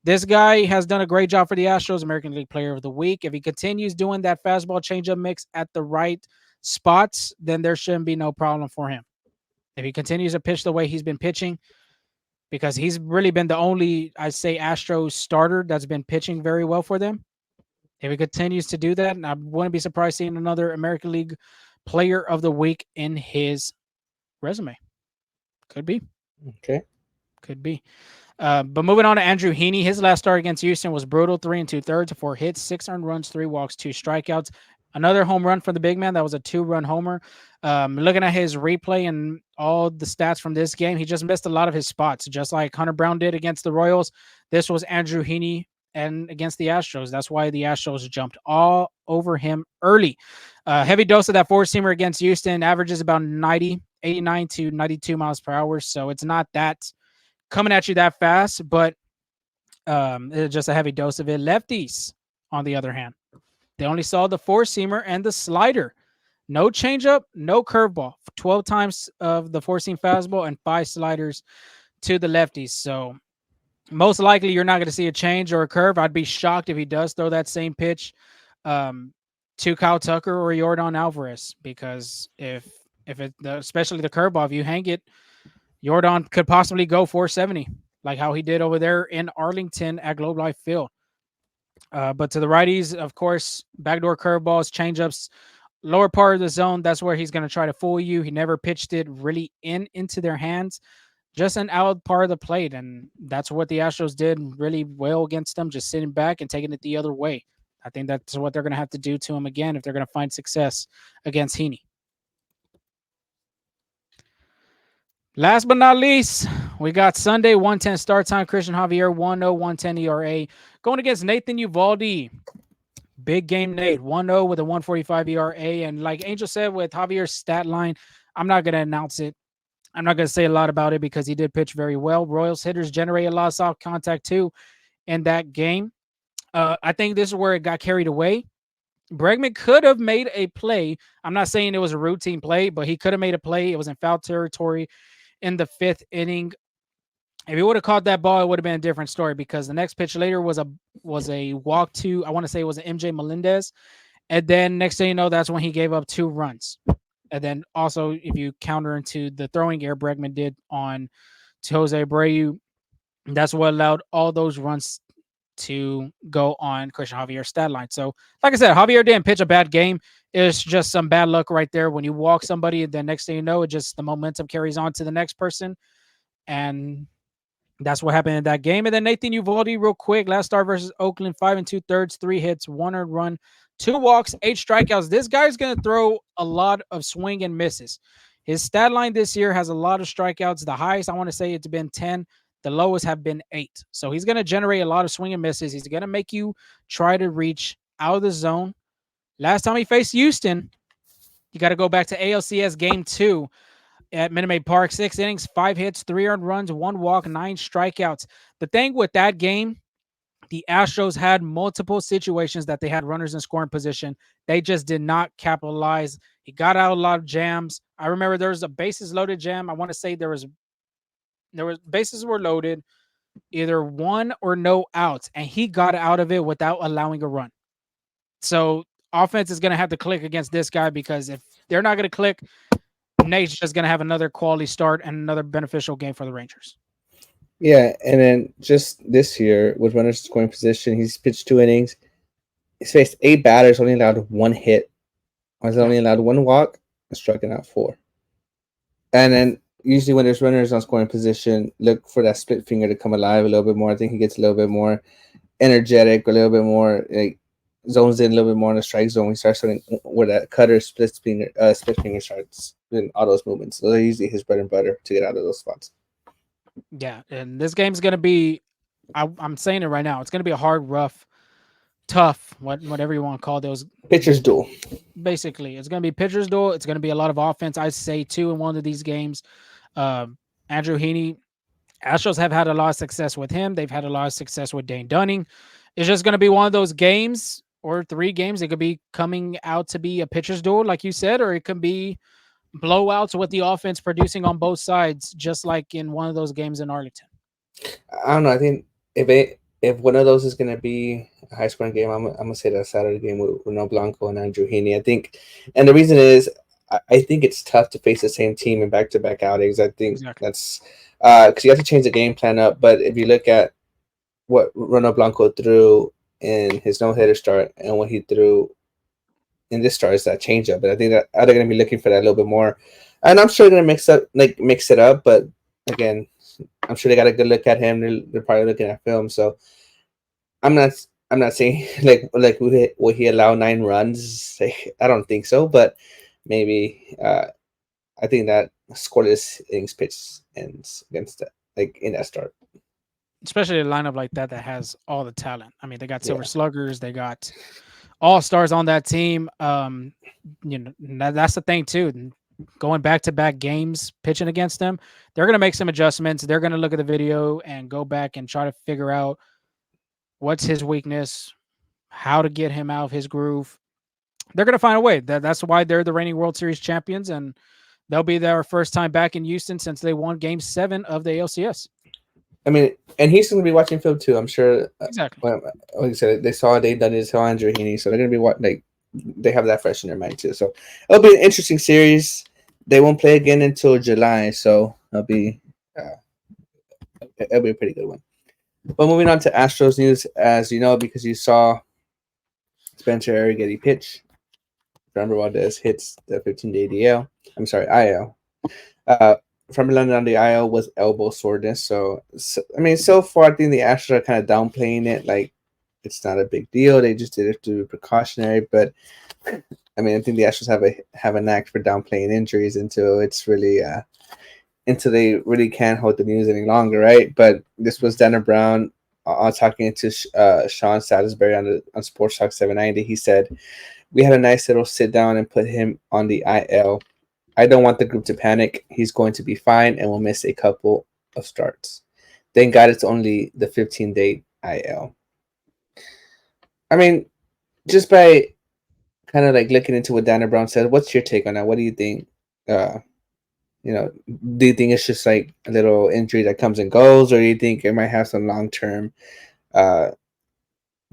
This guy has done a great job for the Astros, American League Player of the Week. If he continues doing that fastball changeup mix at the right spots, then there shouldn't be no problem for him. If he continues to pitch the way he's been pitching, because he's really been the only, I say, Astros starter that's been pitching very well for them. If he continues to do that, and I wouldn't be surprised seeing another American League Player of the Week in his resume. Could be, Okay. could be. But moving on to Andrew Heaney, his last start against Houston was brutal: 3 2/3, 4 hits, 6 earned runs, 3 walks, 2 strikeouts. Another home run for the big man. That was a 2-run homer. Looking at his replay and all the stats from this game, he just missed a lot of his spots, just like Hunter Brown did against the Royals. This was Andrew Heaney and against the Astros. That's why the Astros jumped all over him early. Heavy dose of that four seamer against Houston, averages about 89 to 92 miles per hour. So it's not that coming at you that fast, but it's just a heavy dose of it. Lefties, on the other hand, they only saw the four seamer and the slider. No changeup, no curveball. 12 times of the four seam fastball and 5 sliders to the lefties. So most likely you're not going to see a change or a curve. I'd be shocked if he does throw that same pitch um, to Kyle Tucker or Yordan Alvarez, because if it, especially the curveball, if you hang it, Yordan could possibly go 470, like how he did over there in Arlington at Globe Life Field. But to the righties, of course, backdoor curveballs, changeups, lower part of the zone. That's where he's going to try to fool you. He never pitched it really into their hands, just an out part of the plate, and that's what the Astros did really well against them, just sitting back and taking it the other way. I think that's what they're going to have to do to him again if they're going to find success against Heaney. Last but not least, we got Sunday 110 start time. Christian Javier 1-0, 110 ERA going against Nathan Uvalde. Big game Nate 1-0 with a 145 ERA. And like Angel said, with Javier's stat line, I'm not going to announce it. I'm not going to say a lot about it because he did pitch very well. Royals hitters generate a lot of soft contact too in that game. I think this is where it got carried away. Bregman could have made a play. I'm not saying it was a routine play, but he could have made a play. It was in foul territory in the 5th inning. If he would have caught that ball, it would have been a different story, because the next pitch later was a walk to, I want to say it was an MJ Melendez. And then next thing you know, that's when he gave up 2 runs. And then also, if you counter into the throwing error Bregman did on to Jose Abreu, that's what allowed all those runs to go on Christian Javier's stat line. So, like I said, Javier didn't pitch a bad game. It's just some bad luck right there. When you walk somebody, and then next thing you know, it just the momentum carries on to the next person. And that's what happened in that game. And then Nathan Uvalde, real quick, last start versus Oakland, 5 2/3, 3 hits, 1 earned run, 2 walks, 8 strikeouts. This guy's going to throw a lot of swing and misses. His stat line this year has a lot of strikeouts. The highest, I want to say, it's been 10. The lowest have been 8. So he's going to generate a lot of swing and misses. He's going to make you try to reach out of the zone. Last time he faced Houston, you got to go back to ALCS Game 2 at Minute Maid Park. 6 innings, 5 hits, 3 earned runs, 1 walk, 9 strikeouts. The thing with that game, the Astros had multiple situations that they had runners in scoring position. They just did not capitalize. He got out a lot of jams. I remember there was a bases loaded jam. I want to say there was bases were loaded, either one or no outs, and he got out of it without allowing a run. So offense is going to have to click against this guy, because if they're not going to click, Nate's just going to have another quality start and another beneficial game for the Rangers. Yeah, and then just this year with runners in scoring position, he's pitched 2 innings. He's faced 8 batters, only allowed 1 hit. He's only allowed 1 walk, and striking out 4. And then usually when there's runners on scoring position, look for that split finger to come alive a little bit more. I think he gets a little bit more energetic, a little bit more like zones in a little bit more in the strike zone. We start starting where that cutter split finger starts doing all those movements. So they're usually his bread and butter to get out of those spots. Yeah, and this game's gonna be. I'm saying it right now. It's gonna be a hard, rough, tough, whatever you want to call those. Pitcher's duel. Basically, it's gonna be pitchers duel. It's gonna be a lot of offense. I say too in one of these games. Andrew Heaney, Astros have had a lot of success with him. They've had a lot of success with Dane Dunning. It's just going to be one of those games or 3 games. It could be coming out to be a pitcher's duel, like you said, or it could be blowouts with the offense producing on both sides, just like in one of those games in Arlington. I don't know. I think if one of those is gonna be a high scoring game, I'm gonna say that Saturday game with Reno Blanco and Andrew Heaney. I think, and the reason is I think it's tough to face the same team in back to back outings. I think Exactly. that's because you have to change the game plan up. But if you look at what Reno Blanco threw in his no hitter start and what he threw in this start is that changeup. And I think that they're going to be looking for that a little bit more. And I'm sure they're going to mix it up. But again, I'm sure they got a good look at him. They're probably looking at film. So I'm not I'm not saying like will he allow 9 runs? Like, I don't think so. But maybe I think that scoreless innings pitch ends against that, like in that start. Especially a lineup like that has all the talent. I mean, they got silver Yeah. sluggers, they got all stars on that team. That's the thing too. Going back to back games, pitching against them, they're gonna make some adjustments. They're gonna look at the video and go back and try to figure out what's his weakness, how to get him out of his groove. They're gonna find a way. That's why they're the reigning World Series champions, and they'll be their first time back in Houston since they won Game 7 of the ALCS. I mean, and he's going to be watching film too. I'm sure. Exactly. Well, like I said, they done it. Saw Andrew Heaney, so they're going to be like they have that fresh in their mind too. So it'll be an interesting series. They won't play again until July, so uh, it'll be a pretty good one. But moving on to Astros news, as you know, because you saw Spencer Arrighetti pitch, Framber Valdez hits the 15-day DL. I'm sorry, IL. Uh, Framber landed on the IL with elbow soreness. So, I mean, so far, I think the Astros are kind of downplaying it. Like, it's not a big deal. They just did it to be precautionary. But, I mean, I think the Astros have a knack for downplaying injuries until they really can't hold the news any longer, right? But this was Dana Brown talking to Sean Salisbury on Sports Talk 790. He said, "We had a nice little sit down and put him on the IL. I don't want the group to panic. He's going to be fine and will miss a couple of starts. Thank God it's only the 15-day IL." I mean, just by kind of like looking into what Dana Brown said, what's your take on that? What do you think? Uh, do you think it's just like a little injury that comes and goes, or do you think it might have some long-term uh,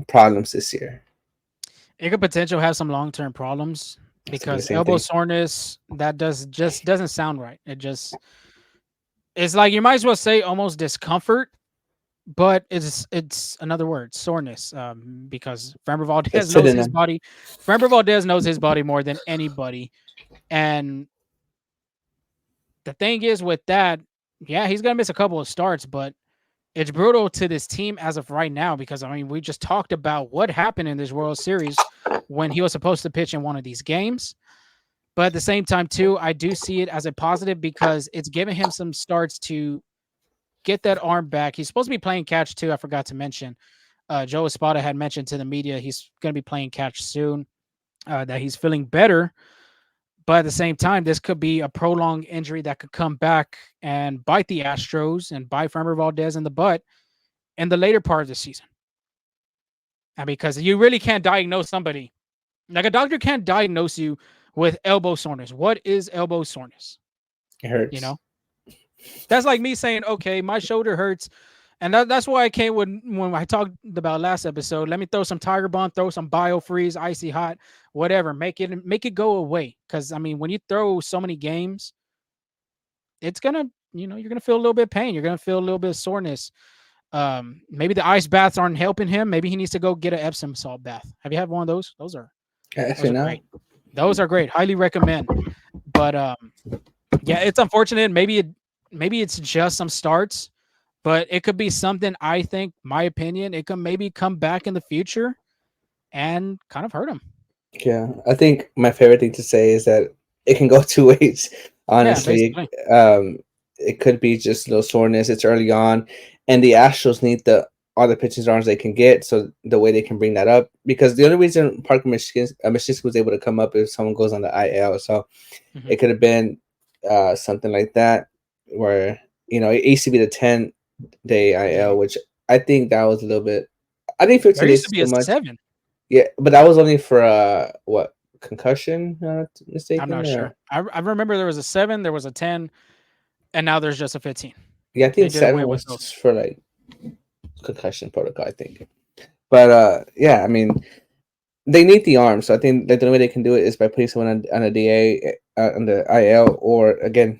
problems this year? It could potentially have some long term problems I was thinking the because same elbow thing. soreness that doesn't sound right. It's like you might as well say almost discomfort, but it's another word, soreness. Because Framber Valdez It's knows sitting his them. body. Framber Valdez knows his body more than anybody. And the thing is with that, yeah, he's gonna miss a couple of starts, but it's brutal to this team as of right now because I mean we just talked about what happened in this World Series when he was supposed to pitch in one of these games. But at the same time, too, I do see it as a positive because it's giving him some starts to get that arm back. He's supposed to be playing catch too. I forgot to mention. Joe Espada had mentioned to the media he's going to be playing catch soon. That he's feeling better, but at the same time, this could be a prolonged injury that could come back and bite the Astros and bite Framber Valdez in the butt in the later part of the season. And because you really can't diagnose somebody like a doctor can't diagnose you with elbow soreness. What is elbow soreness? It You hurts. know, that's like me saying, okay, my shoulder hurts. And that's why I came when I talked about last episode. Let me throw some Tiger Balm, throw some BioFreeze, icy hot, whatever. Make it go away. Because I mean, when you throw so many games, it's gonna you're gonna feel a little bit of pain. You're gonna feel a little bit of soreness. Maybe the ice baths aren't helping him. Maybe he needs to go get an Epsom salt bath. Have you had one of those? Those Actually, are no. great. Those are great. Highly recommend. But yeah, it's unfortunate. Maybe maybe it's just some starts, but it could be something. I think, my opinion, it could maybe come back in the future and kind of hurt him. Yeah, I think my favorite thing to say is that it can go two ways. Yeah, Honestly, basically. it could be just a little soreness. It's early on, and the Astros need the all the pitching arms they can get, so the way they can bring that up. Because the only reason Parker Michigan was able to come up is someone goes on the IL, so Hmm. it could have been something like that, where it used to be the 10-day Yeah, IL, which I think that was a little bit. I think there 15 used days to is be too a much. 7. Yeah, but that was only for what, concussion? I'm Mistaken, not sure. or I remember there was a 7, there was a 10, and now there's just a 15. yeah, I They think did away 7 with was those. just for like concussion protocol. I think, but yeah, I mean they need the arm, so I think like the only way they can do it is by putting someone on a DA on the IL, or again,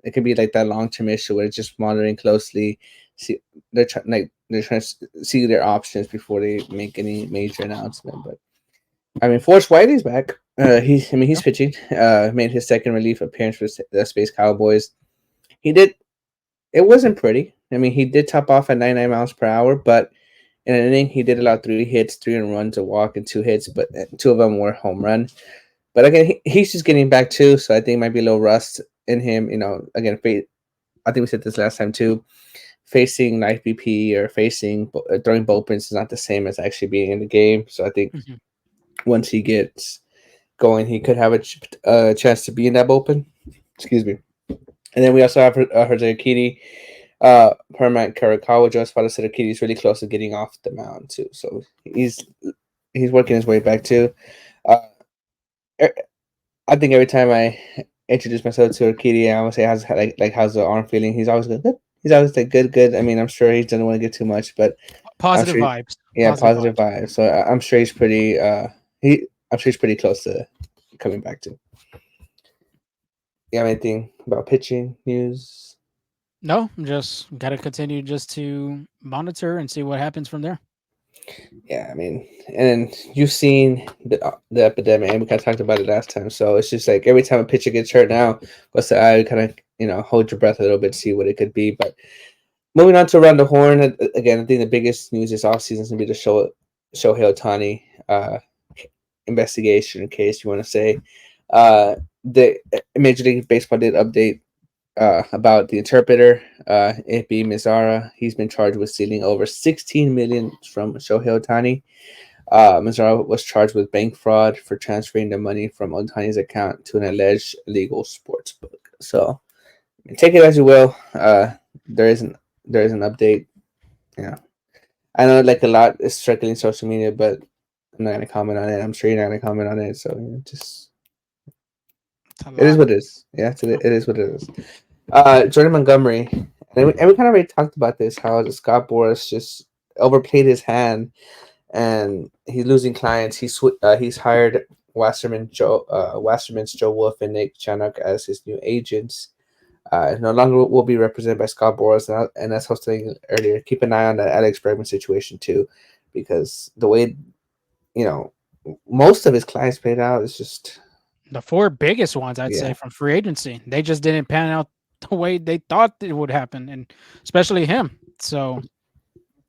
it could be like that long term issue where it's just monitoring closely. See, they're trying to see their options before they make any major announcement, but. I mean, Forrest Whiteley's back. He's Yeah. pitching. Made his second relief appearance for the Space Cowboys. He did. It wasn't pretty. I mean, he did top off at 99 miles per hour, but in an inning, he did allow 3 hits, 3 runs, a walk, and 2 hits, but two of them were home run. But again, he's just getting back too, so I think it might be a little rust in him. Again, I think we said this last time too. Facing live BP or throwing bullpens is not the same as actually being in the game. So I think Mhm. once he gets going, he could have a chance to be in that bullpen. Excuse me. And then we also have Jose Urquidy, Herman Karakawa. Just Father said Urquidy is really close to getting off the mound too, so he's working his way back too. Uh, er- I think every time I introduce myself to Urquidy, I always say how's the arm feeling. He's always good. He's always like good. I mean, I'm sure he doesn't want to get too much, but I'm Positive sure, vibes. yeah, Positive positive vibes. vibes. So I'm sure he's pretty. He I'm sure he's pretty close to coming back to. You have anything about pitching news? No, just got to continue just to monitor and see what happens from there. Yeah, I mean, and you've seen the epidemic, and we kind of talked about it last time. So it's just like every time a pitcher gets hurt now, what's the eye kind of hold your breath a little bit, see what it could be. But moving on to around the horn again, I think the biggest news this offseason is gonna be the Shohei Ohtani investigation case. You want to say the Major League Baseball did update about the interpreter, Ippy Mizara. He's been charged with stealing over 16 million from Shohei Ohtani. Mizara was charged with bank fraud for transferring the money from Ohtani's account to an alleged illegal sports book. So take it as you will. There is an there is an update. Yeah, I know like a lot is circling social media, but I'm not gonna comment on it. I'm sure you're not gonna comment on it. So just It's a it is lot. what it is. Yeah, it is what it is. Jordan Montgomery, and we kind of already talked about this. How Scott Boras just overplayed his hand, and he's losing clients. He's hired Wasserman's Joe Wolf and Nick Chanuck as his new agents. No longer will be represented by Scott Boras, and as I was saying earlier, keep an eye on that Alex Bregman situation too, because the way you know most of his clients played out is just The 4 biggest ones, I'd say, yeah. from free agency. They just didn't pan out the way they thought it would happen, and especially him. So,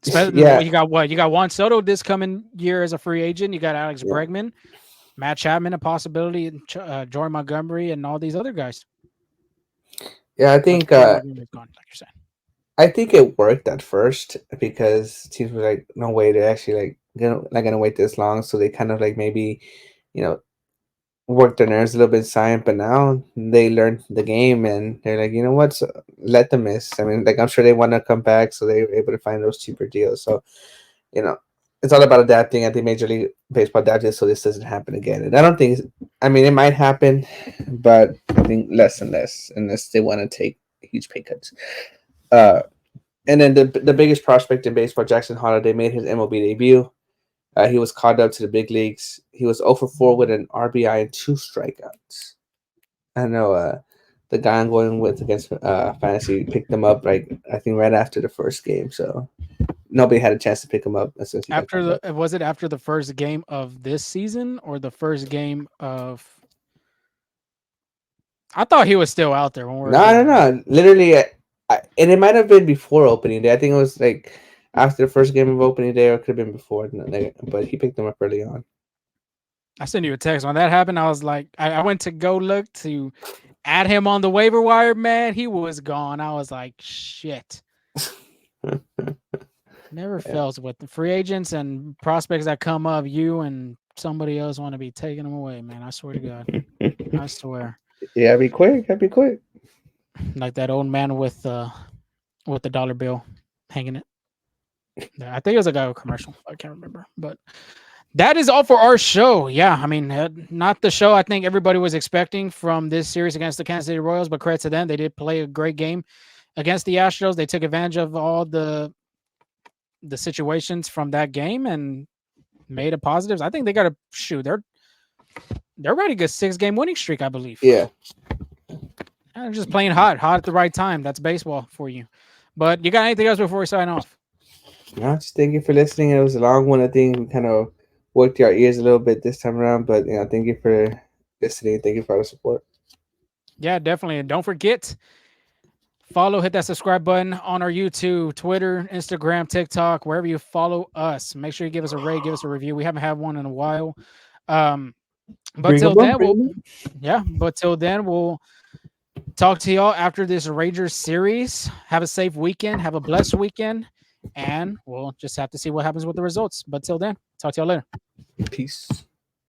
Yeah, you got what? You got Juan Soto this coming year as a free agent. You got Alex yeah, Bregman, Matt Chapman, a possibility, and Jordan Montgomery, and all these other guys. yeah. But Jordan Montgomery's gone, like you're saying. I think it worked at first because teams were like, no way, they're actually like not gonna wait this long, so they kind of like maybe, you know, worked their nerves a little bit silent. But now they learned the game and they're like, you know what, so let them miss. I mean, like I'm sure they want to come back, so they were able to find those cheaper deals. So you know, it's all about adapting. I think Major League Baseball adapted so this doesn't happen again. And I don't think, I mean, it might happen, but I think less and less unless they want to take huge pay cuts. Uh, and then the biggest prospect in baseball, Jackson Holiday, made his MLB debut. He was called up to the big leagues. He was 0 for 4 with an RBI and 2 strikeouts. I know the guy I'm going with against fantasy picked him up like I think right after the first game, so nobody had a chance to pick him up as soon as he got After called up. the was it after the first game of this season or the first game of I thought he was still out there when we were No, no, doing it. no. Literally, and it might have been before opening day. I think it was like after the first game of opening day, or it could have been before. But he picked them up early on. I sent you a text when that happened. I was like, I went to go look to add him on the waiver wire. Man, he was gone. I was like, shit. Never Yeah. fails with the free agents and prospects that come up. You and somebody else want to be taking them away, man. I swear to God. I swear. Yeah, be quick. Be quick. Like that old man with the dollar bill hanging it. Yeah, I think it was a guy with commercial. I can't remember, but that is all for our show. Yeah, I mean, not the show I think everybody was expecting from this series against the Kansas City Royals, but credit to them, they did play a great game against the Astros. They took advantage of all the situations from that game and made it positives. I think they got to shoot. They're ready to get 6-game winning streak, I believe. Yeah. They're just playing hot at the right time. That's baseball for you. But you got anything else before we sign off? No, just thank you for listening. It was a long one. I think we kind of worked our ears a little bit this time around, but thank you for listening. Thank you for the support. Yeah, definitely. And don't forget, follow, hit that subscribe button on our YouTube, Twitter, Instagram, TikTok, wherever you follow us. Make sure you give us a rate, give us a review. We haven't had one in a while. But till then, we'll talk to y'all after this Rangers series. Have a safe weekend. Have a blessed weekend. And we'll just have to see what happens with the results. But till then, talk to y'all later. Peace.